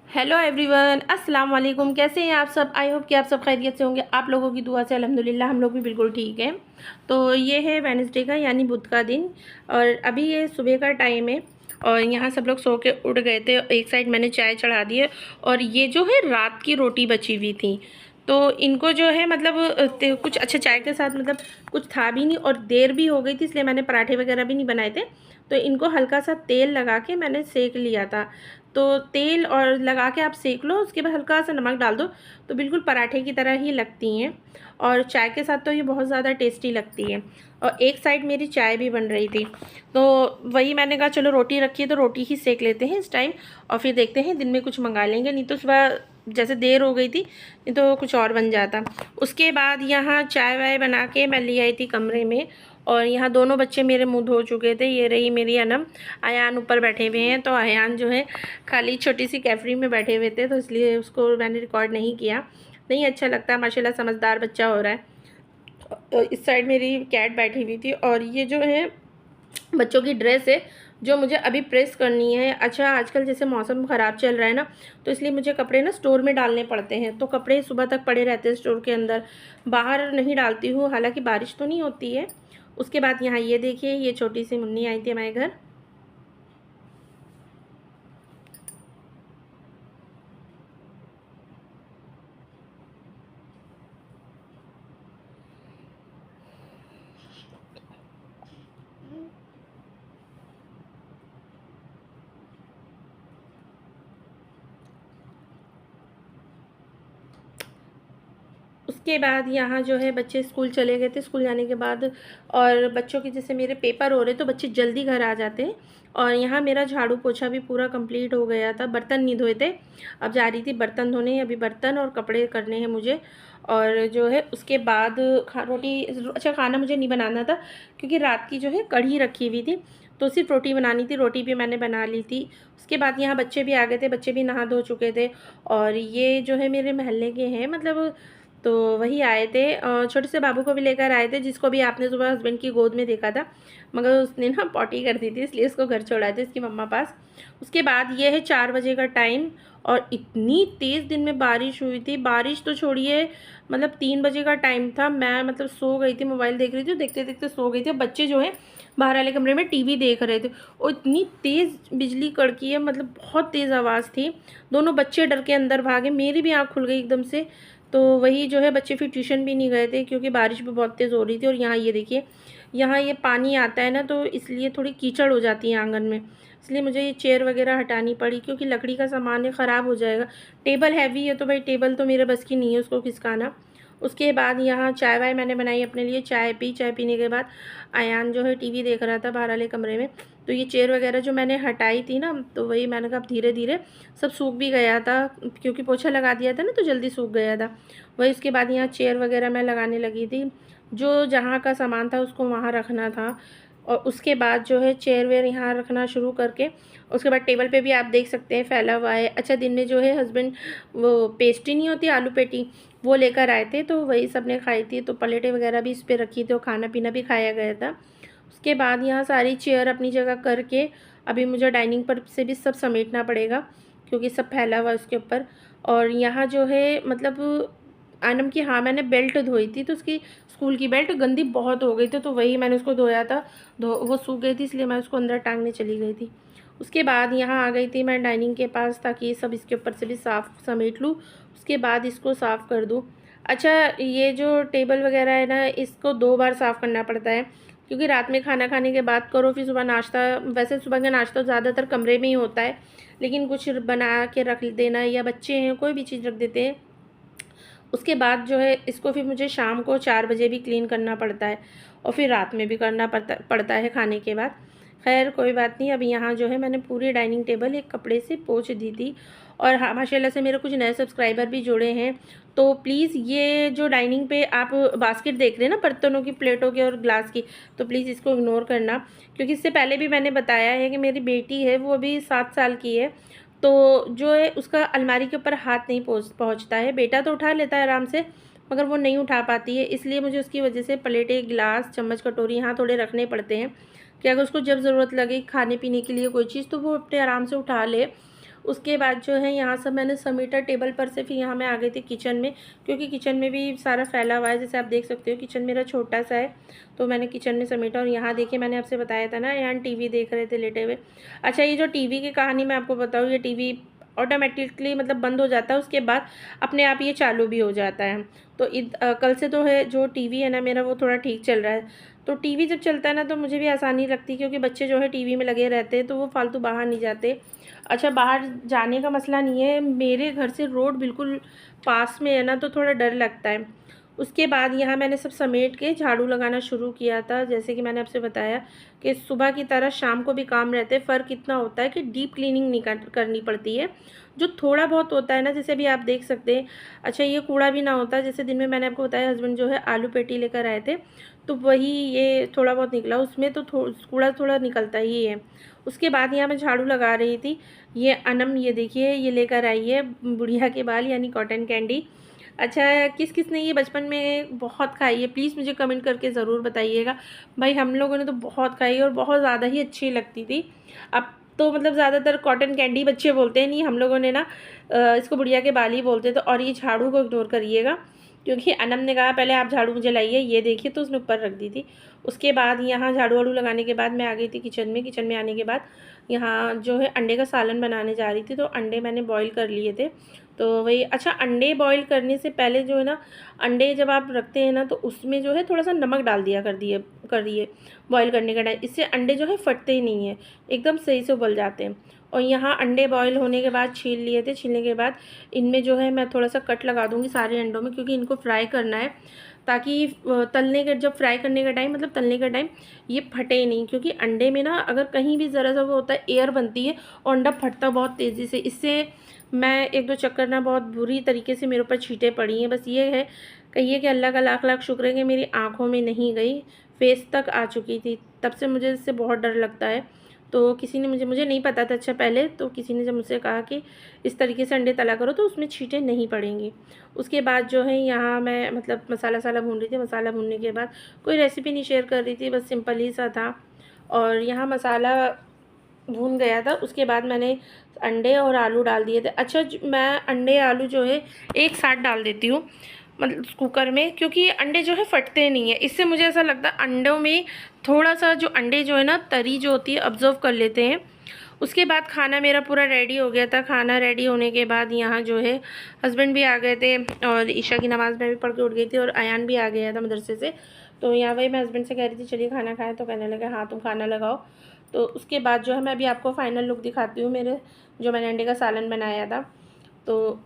Hello everyone, अस्सलाम वालेकुम। कैसे हैं आप सब? आई होप कि आप सब खैरियत से होंगे। आप लोगों की दुआ से अल्हम्दुलिल्लाह हम लोग भी बिल्कुल ठीक हैं। तो ये है वेडनेसडे का यानी बुध का दिन और अभी ये सुबह का टाइम है और यहाँ सब लोग सो के उठ गए थे। एक साइड मैंने चाय चढ़ा दी है और ये जो है रात की रोटी बची हुई थी, तो इनको जो है मतलब कुछ अच्छा चाय के साथ मतलब कुछ था भी नहीं और देर भी हो गई थी, इसलिए मैंने पराठे वगैरह भी नहीं बनाए थे। तो इनको हल्का सा तेल लगा के मैंने सेक लिया था। तो तेल और लगा के आप सेक लो, उसके बाद हल्का सा नमक डाल दो तो बिल्कुल पराठे की तरह ही लगती हैं और चाय के साथ तो ये बहुत ज़्यादा टेस्टी लगती है। और एक साइड मेरी चाय भी बन रही थी, तो वही मैंने कहा चलो रोटी रखी है तो रोटी ही सेक लेते हैं इस टाइम और फिर देखते हैं दिन में कुछ मंगा लेंगे, नहीं तो सुबह जैसे देर हो गई थी नहीं तो कुछ और बन जाता। उसके बाद यहाँ चाय वाय बना के मैं ले आई थी कमरे में और यहाँ दोनों बच्चे मेरे मुंह धो चुके थे। ये रही मेरी अनम, अयान ऊपर बैठे हुए हैं। तो अयान जो है खाली छोटी सी कैफरी में बैठे हुए थे तो इसलिए उसको मैंने रिकॉर्ड नहीं किया। नहीं अच्छा लगता, माशाल्लाह समझदार बच्चा हो रहा है। तो इस साइड मेरी कैट बैठी हुई थी और ये जो है बच्चों की ड्रेस है जो मुझे अभी प्रेस करनी है। अच्छा आजकल जैसे मौसम ख़राब चल रहा है ना, तो इसलिए मुझे कपड़े ना स्टोर में डालने पड़ते हैं, तो कपड़े सुबह तक पड़े रहते हैं स्टोर के अंदर, बाहर नहीं डालती हूँ। हालांकि बारिश तो नहीं होती है। उसके बाद यहाँ ये देखिए, ये छोटी सी मुन्नी आई थी हमारे घर। उसके बाद यहाँ जो है बच्चे स्कूल चले गए थे। स्कूल जाने के बाद और बच्चों के जैसे मेरे पेपर हो रहे तो बच्चे जल्दी घर आ जाते हैं। और यहाँ मेरा झाड़ू पोछा भी पूरा कंप्लीट हो गया था। बर्तन नहीं धोए थे, अब जा रही थी बर्तन धोने। अभी बर्तन और कपड़े करने हैं मुझे। और जो है उसके बाद रोटी, अच्छा खाना मुझे नहीं बनाना था क्योंकि रात की जो है कढ़ी रखी हुई थी, तो सिर्फ रोटी बनानी थी। रोटी भी मैंने बना ली थी। उसके बाद यहाँ बच्चे भी आ गए थे, बच्चे भी नहा धो चुके थे। और ये जो है मेरे मोहल्ले के हैं, मतलब तो वही आए थे। छोटे से बाबू को भी लेकर आए थे, जिसको भी आपने सुबह हस्बैंड की गोद में देखा था, मगर उसने ना पॉटी कर दी थी इसलिए उसको घर छोड़ा था इसकी मम्मा पास। उसके बाद ये है 4 बजे का टाइम और इतनी तेज़ दिन में बारिश हुई थी। बारिश तो छोड़िए, मतलब 3 बजे का टाइम था, मैं मतलब सो गई थी, मोबाइल देख रही थी, देखते देखते सो गई थी। बच्चे जो है बाहर वाले कमरे में टीवी देख रहे थे और इतनी तेज़ बिजली कड़की है, मतलब बहुत तेज़ आवाज़ थी। दोनों बच्चे डर के अंदर भागे, मेरी भी आँख खुल गई एकदम से। तो वही जो है बच्चे फिर ट्यूशन भी नहीं गए थे क्योंकि बारिश भी बहुत तेज़ हो रही थी। और यहाँ ये देखिए, यहाँ ये पानी आता है ना, तो इसलिए थोड़ी कीचड़ हो जाती है आंगन में, इसलिए मुझे ये चेयर वगैरह हटानी पड़ी क्योंकि लकड़ी का सामान है, ख़राब हो जाएगा। टेबल हैवी है तो भाई टेबल तो मेरे बस की नहीं है उसको खिसकाना। उसके बाद यहाँ चाय वाय मैंने बनाई अपने लिए, चाय पी। चाय पीने के बाद अयान जो है टीवी देख रहा था बाहर वाले कमरे में। तो ये चेयर वगैरह जो मैंने हटाई थी ना, तो वही मैंने कहा धीरे धीरे सब सूख भी गया था क्योंकि पोछा लगा दिया था ना, तो जल्दी सूख गया था वही। उसके बाद यहाँ चेयर वगैरह मैं लगाने लगी थी, जो जहाँ का सामान था उसको वहाँ रखना था। और उसके बाद जो है चेयर वेयर यहाँ रखना शुरू करके उसके बाद टेबल पे भी आप देख सकते हैं फैला हुआ है। अच्छा दिन में जो है हस्बैंड वो पेस्ट्री नहीं होती आलू पेटी, वो लेकर आए थे, तो वही सब ने खाई थी। तो प्लेटें वगैरह भी इस पर रखी थी और खाना पीना भी खाया गया था। उसके बाद यहाँ सारी चेयर अपनी जगह करके अभी मुझे डाइनिंग पर से भी सब समेटना पड़ेगा क्योंकि सब फैला हुआ है उसके ऊपर। और यहाँ जो है मतलब आनम की, हाँ मैंने बेल्ट धोई थी तो उसकी स्कूल की बेल्ट गंदी बहुत हो गई थी, तो वही मैंने उसको धोया था। वो सूख गई थी इसलिए मैं उसको अंदर टांगने चली गई थी। उसके बाद यहाँ आ गई थी मैं डाइनिंग के पास ताकि ये सब इसके ऊपर से भी साफ़ समेट लूँ, उसके बाद इसको साफ़ कर दूँ। अच्छा ये जो टेबल वगैरह है ना, इसको 2 बार साफ़ करना पड़ता है क्योंकि रात में खाना खाने के बाद करो, फिर सुबह नाश्ता, वैसे सुबह का नाश्ता ज़्यादातर कमरे में ही होता है, लेकिन कुछ बना के रख देना या बच्चे हैं कोई भी चीज़ रख देते हैं। उसके बाद जो है इसको फिर मुझे शाम को 4 बजे भी क्लीन करना पड़ता है और फिर रात में भी करना पड़ता है खाने के बाद। खैर कोई बात नहीं। अभी यहाँ जो है मैंने पूरी डाइनिंग टेबल एक कपड़े से पोंछ दी थी। और हाँ माशाल्लाह से मेरे कुछ नए सब्सक्राइबर भी जुड़े हैं, तो प्लीज़ ये जो डाइनिंग पे आप बास्केट देख रहे हैं ना बर्तनों की, प्लेटों की और ग्लास की, तो प्लीज़ इसको इग्नोर करना क्योंकि इससे पहले भी मैंने बताया है कि मेरी बेटी है वो अभी 7 साल की है, तो जो है उसका अलमारी के ऊपर हाथ नहीं पहुँचता है। बेटा तो उठा लेता है आराम से, मगर वो नहीं उठा पाती है, इसलिए मुझे उसकी वजह से प्लेटें, गिलास, चम्मच, कटोरी यहाँ थोड़े रखने पड़ते हैं कि अगर उसको जब ज़रूरत लगे खाने पीने के लिए कोई चीज़ तो वो अपने आराम से उठा ले। उसके बाद जो है यहाँ सब मैंने समेटा टेबल पर से, फिर यहाँ मैं आ गई थी किचन में, क्योंकि किचन में भी सारा फैला हुआ है। जैसे आप देख सकते हो किचन मेरा छोटा सा है, तो मैंने किचन में समेटा। और यहाँ देखिए मैंने आपसे बताया था ना, यहाँ टीवी देख रहे थे लेटे हुए। अच्छा, ये जो टीवी की कहानी मैं आपको बताऊँ, ये टीवी ऑटोमेटिकली मतलब बंद हो जाता है, उसके बाद अपने आप ये चालू भी हो जाता है। तो कल से तो है जो टीवी है ना मेरा, वो थोड़ा ठीक चल रहा है। तो टीवी जब चलता है ना तो मुझे भी आसानी लगती है, क्योंकि बच्चे जो है टीवी में लगे रहते हैं तो वो फालतू बाहर नहीं जाते। अच्छा, बाहर जाने का मसला नहीं है, मेरे घर से रोड बिल्कुल पास में है ना, तो थोड़ा डर लगता है। उसके बाद यहाँ मैंने सब समेट के झाड़ू लगाना शुरू किया था। जैसे कि मैंने आपसे बताया कि सुबह की तरह शाम को भी काम रहते हैं। फ़र्क इतना होता है कि डीप क्लीनिंग नहीं करनी पड़ती है। जो थोड़ा बहुत होता है ना, जैसे अभी आप देख सकते हैं। अच्छा, ये कूड़ा भी ना होता, जैसे दिन में मैंने आपको बताया हस्बैंड जो है आलू पेटी लेकर आए थे, तो वही ये थोड़ा बहुत निकला, उसमें तो कूड़ा थोड़ा निकलता ही है। उसके बाद यहाँ मैं झाड़ू लगा रही थी। ये अनम, ये देखिए ये लेकर आई है बुढ़िया के बाल यानी कॉटन कैंडी। अच्छा, किस किस ने ये बचपन में बहुत खाई है, प्लीज़ मुझे कमेंट करके ज़रूर बताइएगा। भाई हम लोगों ने तो बहुत खाई और बहुत ज़्यादा ही अच्छी लगती थी। अब तो मतलब ज़्यादातर कॉटन कैंडी बच्चे बोलते हैं, नहीं हम लोगों ने ना इसको बुढ़िया के बाल ही बोलते थे। और ये झाड़ू को इग्नोर करिएगा, क्योंकि अनम ने कहा पहले आप झाड़ू मुझे लाइए, ये देखिए, तो उसने ऊपर रख दी थी। उसके बाद यहाँ झाड़ू वाड़ू लगाने के बाद मैं आ गई थी किचन में। किचन में आने के बाद यहाँ जो है अंडे का सालन बनाने जा रही थी, तो अंडे मैंने बॉईल कर लिए थे। तो वही, अच्छा, अंडे बॉईल करने से पहले जो है ना, अंडे जब आप रखते हैं ना तो उसमें जो है थोड़ा सा नमक डाल दिया करिए बॉईल करने का टाइम। इससे अंडे जो है फटते ही नहीं है, एकदम सही से उबल जाते हैं। और यहाँ अंडे बॉईल होने के बाद छील लिए थे। छीलने के बाद इनमें जो है मैं थोड़ा सा कट लगा दूँगी सारे अंडों में, क्योंकि इनको फ्राई करना है, ताकि तलने के जब फ्राई करने का टाइम, मतलब तलने का टाइम, ये फटे नहीं। क्योंकि अंडे में ना अगर कहीं भी ज़रा सा वो होता है, एयर बनती है और अंडा फटता बहुत तेज़ी से। इससे मैं एक दो चक्कर ना बहुत बुरी तरीके से मेरे ऊपर छींटे पड़ी हैं। बस ये है, कहिए कि अल्लाह का लाख लाख शुक्र है कि मेरी आँखों में नहीं गई, फेस तक आ चुकी थी। तब से मुझे इससे बहुत डर लगता है। तो किसी ने मुझे नहीं पता था अच्छा पहले, तो किसी ने जब मुझसे कहा कि इस तरीके से अंडे तला करो तो उसमें छींटे नहीं पड़ेंगी। उसके बाद जो है यहाँ मैं मतलब मसाला भून रही थी। मसाला भूनने के बाद कोई रेसिपी नहीं शेयर कर रही थी, बस सिंपल ही सा था। और यहाँ मसाला भून गया था, उसके बाद मैंने अंडे और आलू डाल दिए थे। अच्छा, मैं अंडे आलू जो है एक साथ डाल देती हूँ, मतलब कुकर में, क्योंकि अंडे जो है फटते नहीं है। इससे मुझे ऐसा लगता है अंडों में थोड़ा सा जो अंडे जो है ना, तरी जो होती है ऑब्जर्व कर लेते हैं। उसके बाद खाना मेरा पूरा रेडी हो गया था। खाना रेडी होने के बाद यहाँ जो है हस्बैंड भी आ गए थे, और ईशा की नमाज़ में भी पढ़ के उठ गई थी, और अयान भी आ गया था मदरसे से। तो यहाँ वही मैं हस्बैंड से कह रही थी चलिए खाना खाएं, तो कहने लगे हाँ तुम खाना लगाओ। तो उसके बाद जो है मैं अभी आपको फ़ाइनल लुक दिखाती हूँ मेरे, जो मैंने अंडे का सालन बनाया था। तो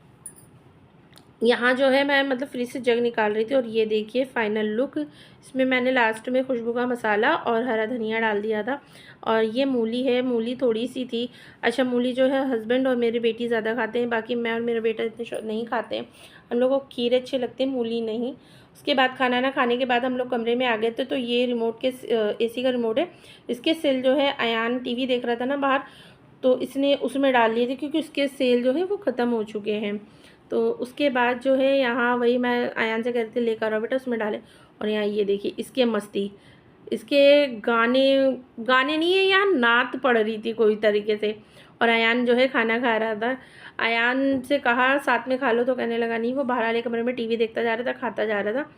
यहाँ जो है मैं मतलब फ्रिज से जग निकाल रही थी, और ये देखिए फ़ाइनल लुक। इसमें मैंने लास्ट में खुशबू का मसाला और हरा धनिया डाल दिया था। और ये मूली है, मूली थोड़ी सी थी। अच्छा, मूली जो है हस्बैंड और मेरी बेटी ज़्यादा खाते हैं, बाकी मैं और मेरा बेटा इतने नहीं खाते हैं। हम लोग को खीरे अच्छे लगते हैं, मूली नहीं। उसके बाद खाना ना खाने के बाद हम लोग कमरे में आ गए थे। तो ये रिमोट के एसी का रिमोट है, इसके सेल जो है, अयान टीवी देख रहा था ना बाहर, तो इसने उसमें डाल लिए थे, क्योंकि उसके सेल जो है वो ख़त्म हो चुके हैं। तो उसके बाद जो है यहाँ वही मैं अयान से कह रही थी लेकर आओ बेटा, उसमें डाले। और यहाँ ये देखिए इसके मस्ती, इसके गाने गाने नहीं है, यहाँ नात पड़ रही थी कोई तरीके से। और अयान जो है खाना खा रहा था। अयान से कहा साथ में खा लो, तो कहने लगा नहीं, वो बाहर वाले कमरे में टीवी देखता जा रहा था, खाता जा रहा था।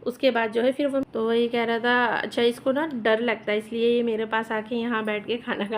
उसके बाद जो है फिर वो, तो वही कह रहा था अच्छा इसको ना डर लगता है, इसलिए ये मेरे पास आके यहाँ बैठ के खाना खा